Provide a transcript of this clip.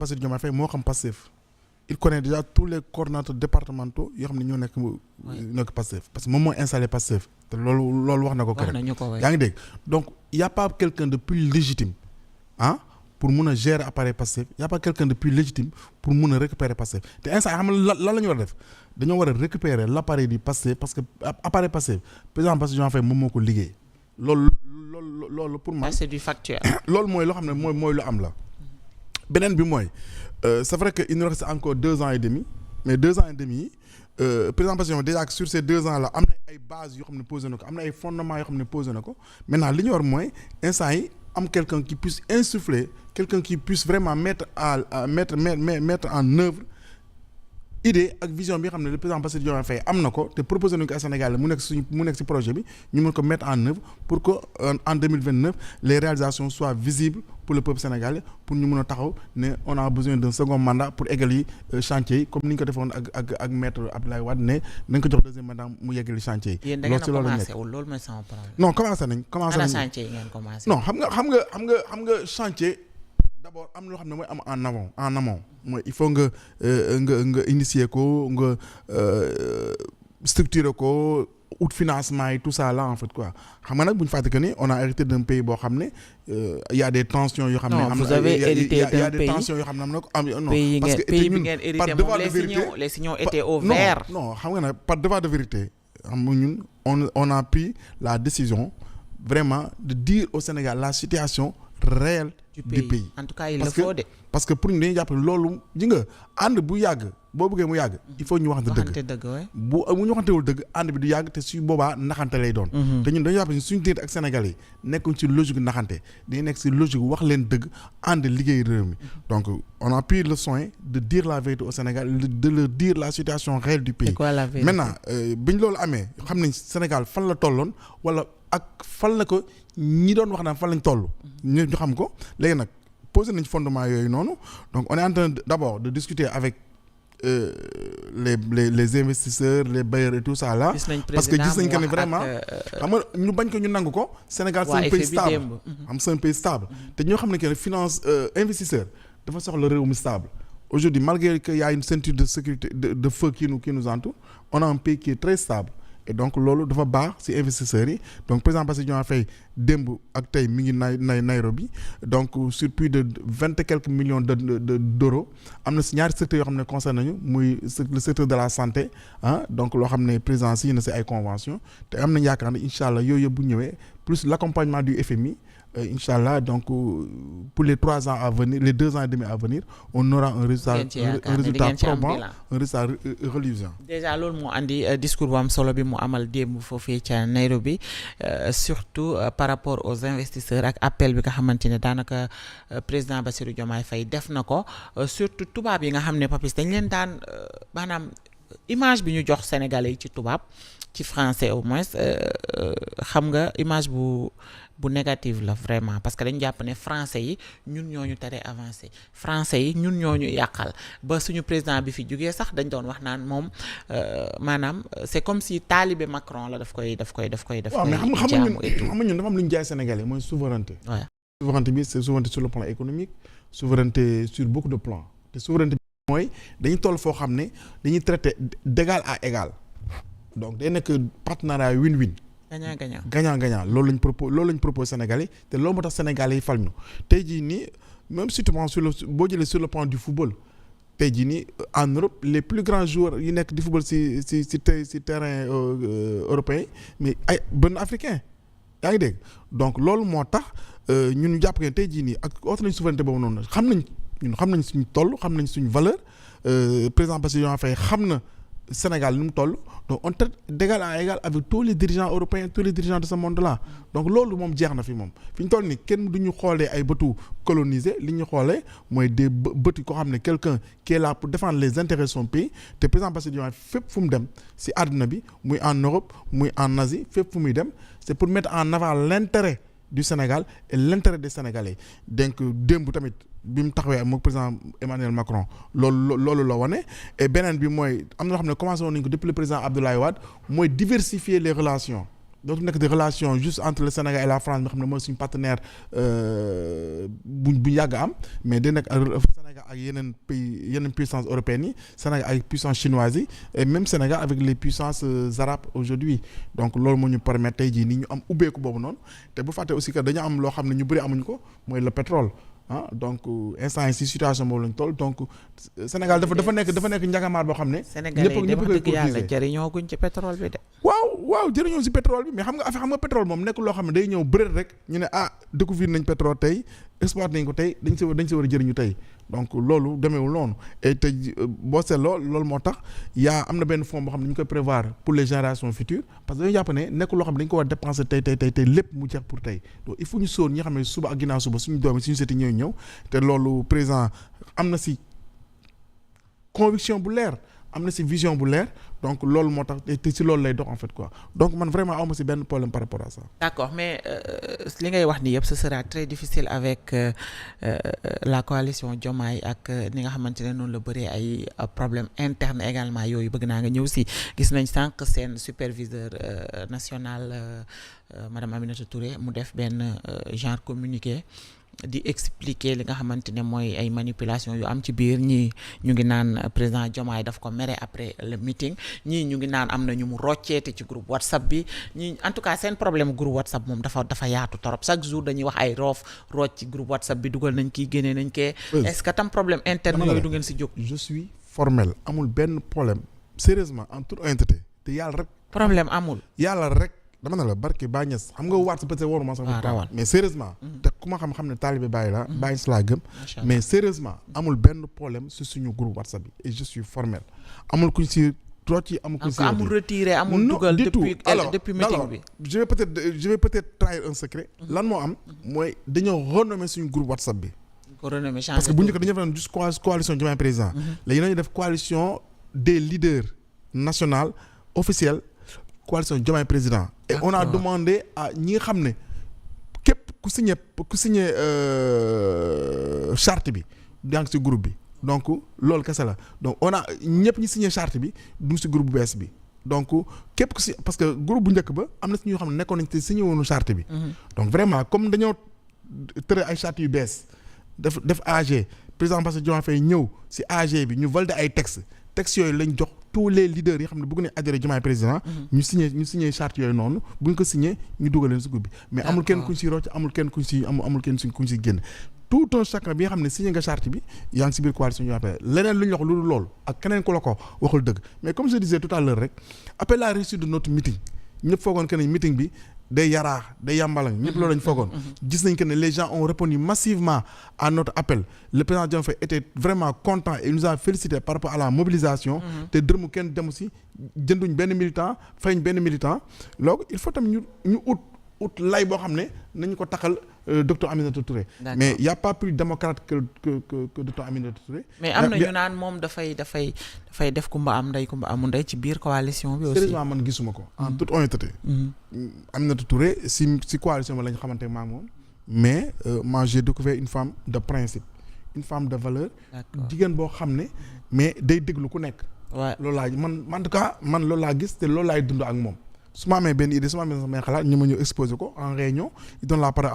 Bassirou Diomaye Faye moo xam Pastef il connaît déjà tous les coordonnateurs départementaux yoo xam ne ñoo nekk Pastef parce que moom moo installé Pastef te loolu wax na ko keroog yaa ngi dégg donc y a pas quelqu'un de plus légitime pour mun a gérer appareil Pastef y a pas quelqu'un de plus légitime pour mun a récupérer Pastef te instant xam nga lan la ñu war a def dañoo war a récupérer l' appareil du Pastef parce que appareil Pastef président Bassirou Diomaye Faye moom moo ko liggéey loolu pour moi c'est du factuel. loolu mooy loo xam ne mooy lu am la beneen bi mooy c'est vrai que il nous reste encore 2 ans et demi mais 2 ans et demi yi président Bassirou déjà sur ces 2 ans là am na ay bases yoo xam ne posé na ko am na ay fondements yoo xam ne posé na ko maintenant li ñu war mooy instant yi am quelqu'un qui puisse insuffler quelqu'un qui puisse vraiment mettre en œuvre idée ak vision bi nga xam ne le président Bassirou Diomaye Faye am na ko te proposé nañu ko à Sénégal mu nekk ci projet bi ñu mën ko mettre en œuvre pour que en 2029 les réalisations soient visibles pour le peuple sénégalais pour ñu mën a taxaw ne on a besoin d'un second mandat pour eggali chantier yi comme ni ñu ko defoon ak maître Abdoulaye Wade ne nañ ko jox deuxième mandat mu yeggali chantier yi. loolu ci loolu commencé wul loolu mooy sama problème. non commencé nañ chantier yi ngeen commencé. non xam nga chantier. D'abord am na loo xam ne mooy am en amont mooy il faut nga initier ko nga structurer ko out financement yi tout ça là en fait quoi xam nga nag bu ñu fàtte que ni on a hérité d'un pays boo xam ne y a des tensions yoo xam ne. non vous avez hérité d'un pays y a des tensions yoo xam ne am na ko non. parce que pays bi ngeen hérité moom les signaux étaient au vert. non xam nga nag par devoir de vérité xam nga ñun on a pris la décision vraiment de dire au Sénégal la situation réelle du pays. En tout cas il le faut de. parce que pour ñu dañuy jàpp loolu ji nga ànd bu yàgg boo bëggee mu yàgg. il faut ñu waxante dëgg bu ñu waxantewul dëgg ànd bi du yàgg te su boobaa naxante lay doon. te ñun dañuy jàpp ne suñu diggante ak Sénégal yi nekkuñ ci logique naxante dañuy nekk ci logique wax leen dëgg ànd liggéey réew mi donc on a pris le soin de dire la vérité au Sénégal de leur dire la situation réelle du pays. C'est quoi la vérité? Maintenant bi ñu loolu amee xam nañ Sénégal fan la tolloon wala ak fan la ko ñi doon wax naan fan lañ toll. ñu xam ko léegi nag posé nañ fondement yooyu noonu donc on est en train d'abord de discuter avec les investisseurs les bailleurs et tout ça là. parce que gis nañ que ne vraiment xam nga ñu bañ ko ñu nangu ko. Sénégal c'est un pays stable c'est un pays stable. te ñoo xam ne que finance investisseur dafa soxla réew mi stable. Aujourd'hui malgré qu'il y a une ceinture de sécurité de feu qui nous entoure on a un pays qui est très stable. Et donc loolu dafa baax ci investisseurs yi donc président Bassirou Diomaye Faye démb ak tey mi ngi Nairobi donc sur plus de 20 et quelques millions d'euros am na ci ñaari secteurs yoo xam ne concerné nañu muy le secteur de la santé donc loo xam ne président signé na ci ay convention te am nañ yaakaar ne incha allah yooyu yëpp bu ñëwee plus l'accompagnement du FMI Inch'Allah, donc pour les 3 ans à venir, les 2 ans et demi à venir, on aura un résultat probant, un résultat religieux. Déjà loolu moo andi discours bu am solo bi mu amal démb foofee ca Nairobi surtout par rapport aux investisseurs ak appel bi nga xamante ne daanaka président Bassirou Diomaye Faye def na ko surtout tubaab yi nga xam ne Papis dañ leen daan maanaam image bi ñu jox Sénégalais yi ci tubaab ci français au moins xam nga image bu négative la vraiment parce que dañu jàpp ne français yi ñun ñoo ñu tere avancé français yi ñun ñoo ñu yàqal ba suñu président bi fi jógee sax dañ doon wax naan moom maanaam c'est comme si talibé Macron la daf koy mais xam nga ñun dafa am lu ñu jaay Sénégalais mooy souveraineté. Ouais. Souveraineté bi c'est souveraineté sur le plan économique souveraineté sur beaucoup de plans te souveraineté bi mooy dañuy toll foo xam ne dañuy traiter d'égal à égal donc day nekk partenariat win-win. gagnant loolu lañ propose Sénégalais te loolu moo tax Sénégalais yi fal ñu tey jii nii même surtout boo jëlee sur le plan du football tey jii nii en Europe les plus grands joueurs yi nekk di football ci terrain européen mais ay benn africain yaa ngi dégg donc loolu moo tax ñun ñu jàpp ne tey jii nii ak autre nañ souveraineté boobu noonu xam nañ suñu toll xam nañ suñu valeur président Bassirou Diomaye Faye xam na Sénégal ni mu toll donc on traite d'égal à égal avec tous les dirigeants européens tous les dirigeants de ce monde là donc loolu moom jeex na fi moom fi ñu toll ni kenn du ñu xoolee ay bëtu colonisé li ñu xoolee mooy des bëtu ko xam ne quelqu'un qui est là pour défendre les intérêts de son pays te président Bassirou Diomaye fépp fu mu dem ci àdduna bi muy en Europe muy en Asie fépp fu muy dem c'est pour mettre en avant l'intérêt du Sénégal et l'intérêt des Sénégalais donc démb tamit bi mu taxawee moom président Emmanuel Macron loolu la wane et beneen bi mooy am na loo xam ne commencé woon nañu ko depuis le président Abdoulaye Wade mooy diversifier les relations dootu nekk des relations juste entre le Sénégal et la France nga xam ne mooy suñu partenaire bu yàgg am mais day nekk Sénégal ak yeneen puissances européennes yi Sénégal avec puissance chinoise yi et même Sénégal avec les puissances arabes aujourd'hui donc loolu moo ñu permettre tey jii nii ñu am ubbeeku boobu noonu te bu fàtte aussi que dañu am loo xam ne ñu bëri amuñu ko mooy le pétrole donc instant yi si situation boobu lañ toll donc Sénégal dafa nekk njagamaar boo xam ne. Sénégalais yi de wax dëgg yàlla jëriñoo guñ ci pétrole bi de. waaw jëriñoo si pétrole bi mais xam nga pétrole moom nekk loo xam ne day ñëw bëreet rek ñu ne découvrir nañ pétrole tey exploité nañ ko tey dañ si war a jëriñu tey donc loolu demeewul noonu et te boo seetloo loolu moo tax am na benn fonds boo xam ne ñu koy prévoir pour les générations futures parce que dañu jàpp ne nekk loo xam ne dañ ko war a dépenser tey lépp mu jeex pour tey donc il faut ñu sóor ñi nga xam ne suba ak ginnaaw suba suñu doom yi suñu seti ñëw te loolu président am na si conviction bu leer am na si vision bu leer donc loolu moo tax te si loolu lay dox en fait quoi donc man vraiment awma si benn problème par rapport à ça. D'accord mais li ngay wax ni yëpp ce sera très difficile avec la coalition Diomaye ak ni nga xamante ne noonu la bëree ay problème interne également yooyu bëgg naa nga ñëw si gis nañ sànq seen superviseur national madame Aminata Touré mu def benn genre communiqué di expliquer li nga xamante ne mooy ay manipulation yu am ci biir ñii ñu ngi naan président Diomaye daf ko mere après le meeting ñii ñu ngi naan am na ñu mu rocceete ci groupe WhatsApp bi ñii en tout cas seen problème groupe WhatsApp moom dafa yaatu torop chaque jour dañuy wax ay rooc ci groupe WhatsApp bi dugal nañ kii génnee nañ kee est-ce que tam problème interne yooyu du ngeen si jóg. je suis formel amul benn problème sérieusement en toute honnêteté te yàlla rek. problème amul. yàlla rek. dama ne la barke Baye Niass xam nga waat peut-être waruma sax mais sérieusement te ku ma xam ne taalibe Baye la Baye Niass laa gëm mais sérieusement amul benn problème si suñu groupe WhatsApp bi et je suis formel amul kuñ si rocci amul kuñ si amul retiré amul dugal depuis meeting bi je vais peut-être trahir un secret lan moo am mooy dañoo renommer suñu groupe WhatsApp bi parce que bu njëkk dañu defoon juste coalition Diomaye président léegi nañu def coalition des leaders national officiels coalition Diomaye président et on a demandé à ñi nga xam ne képp ku signé charte bi yaa ngi ci groupe bi donc loolu kese la donc on a ñëpp ñi signé charte bi du ci groupe bu bees bi donc képp ku si parce que groupe bu njëkk ba am na si ñoo xam ne nekkoon nañ te signé woonu charte bi donc vraiment comme dañoo tëre ay charte yu bees def AG président Bassirou Diomaye Faye ñëw si AG bi ñu validé ay textes yooyu lañ jox tous les leaders yi xam ne bëgg nañ adhéré Diomaye président ñu signé charte yooyu noonu bu ñu ko signé ñu dugal leen si groupe bi mais amul kenn kuñ si rocc amul kenn kuñ si génn tout un chacun bi nga xam ne signé nga charte bi yaa ngi si biir coalition ñu appelé leneen lu ñu wax lu dul loolu ak keneen ku la ko waxul dëgg mais comme je disais tout à l'heure rek après la réussite de notre meeting ñëpp foogoon que ne meeting bi day yaraax day yàmbalang ñëpp loolu lañ foogoon gis nañ que ne les gens ont répondu massivement à notre appel le président Diomaye Faye était vraiment content et il nous a félicité par rapport à la mobilisation te dërmu kenn demu si jënduñ benn militant fayuñ benn militant loolu il faut tamit ñu ut lay boo xam ne nañu ko taxal docteur Aminata Touré mais y a pas plus démocrate que docteur Aminata Touré mais am na ñu naan moom dafay def kumba am ndey kumba amul ndey ci biir coalition bi aussi sérieusement man gisuma ko en toute honnêteté Aminata Touré si coalition bi la ñu xamante maa moom mais moi j'ai découvert une femme de principe une femme de valeur jigéen boo xam ne mais day déglu ku nekk loolu laa man en tout cas man loolu laa gis te loolu laay dund ak moom su ma amee benn idée su ma amee samay xalaat ñu ma ñëw exposer ko en réunion il donne la parole